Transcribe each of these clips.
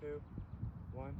2, 1.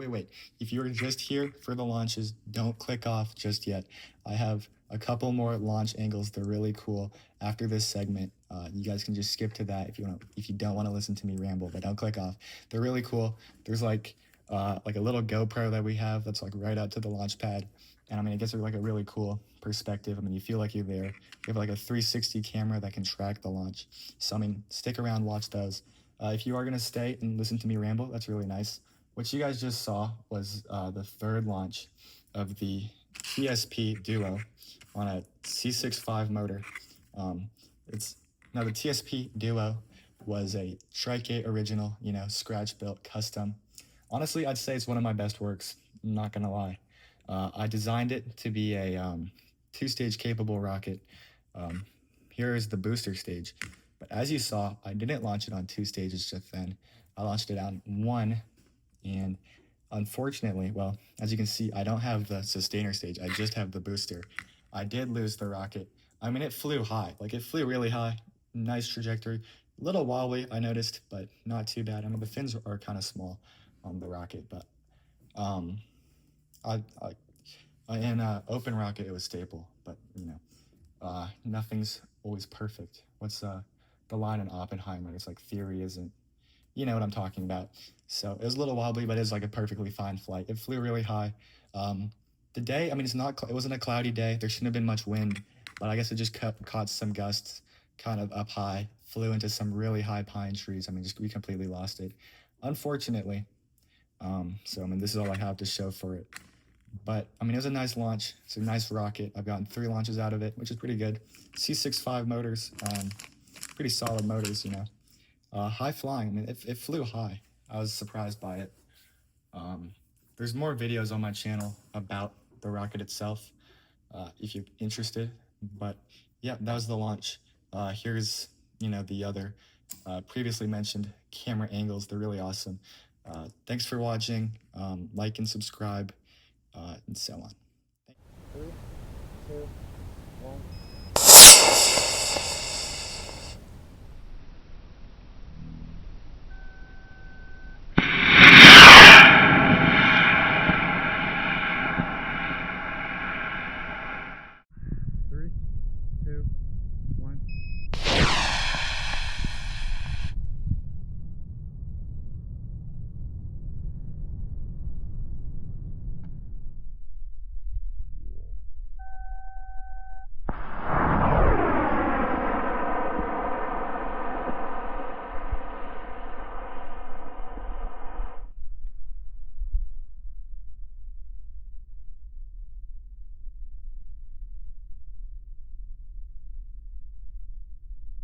Wait. If you're just here for the launches, don't click off just yet. I have a couple more launch angles. They're really cool. After this segment, you guys can just skip to that if you don't want to listen to me ramble, but don't click off. They're really cool. There's like a little GoPro that we have that's like right out to the launch pad. And I mean, it gets like a really cool perspective. I mean, you feel like you're there. We have like a 360 camera that can track the launch. So I mean, stick around, watch those. If you are going to stay and listen to me ramble, that's really nice. What you guys just saw was the third launch of the TSP Duo on a C6-5 motor. Now the TSP Duo was a Trike original, scratch-built, custom. Honestly, I'd say it's one of my best works, I'm not gonna lie. I designed it to be a two-stage capable rocket. Here is the booster stage. But as you saw, I didn't launch it on 2 stages just then. I launched it on 1. And unfortunately, well, as you can see, I don't have the sustainer stage. I just have the booster. I did lose the rocket. I mean, it flew high. Like, it flew really high. Nice trajectory. A little wobbly, I noticed, but not too bad. I mean, the fins are kind of small on the rocket, but in open rocket, it was stable. But, nothing's always perfect. What's the line in Oppenheimer? It's like theory isn't, you know what I'm talking about. So it was a little wobbly, but it was like a perfectly fine flight. It flew really high. The day, I mean, it wasn't a cloudy day. There shouldn't have been much wind, but I guess it just caught some gusts kind of up high, flew into some really high pine trees. I mean, we completely lost it, unfortunately. So, I mean, this is all I have to show for it. But, I mean, it was a nice launch. It's a nice rocket. I've gotten 3 launches out of it, which is pretty good. C6-5 motors, pretty solid motors, high flying. I mean, it flew high. I was surprised by it. There's more videos on my channel about the rocket itself, if you're interested. But yeah, that was the launch. Here's the other previously mentioned camera angles. They're really awesome. Thanks for watching. Like and subscribe, and so on. 3, 2, 1.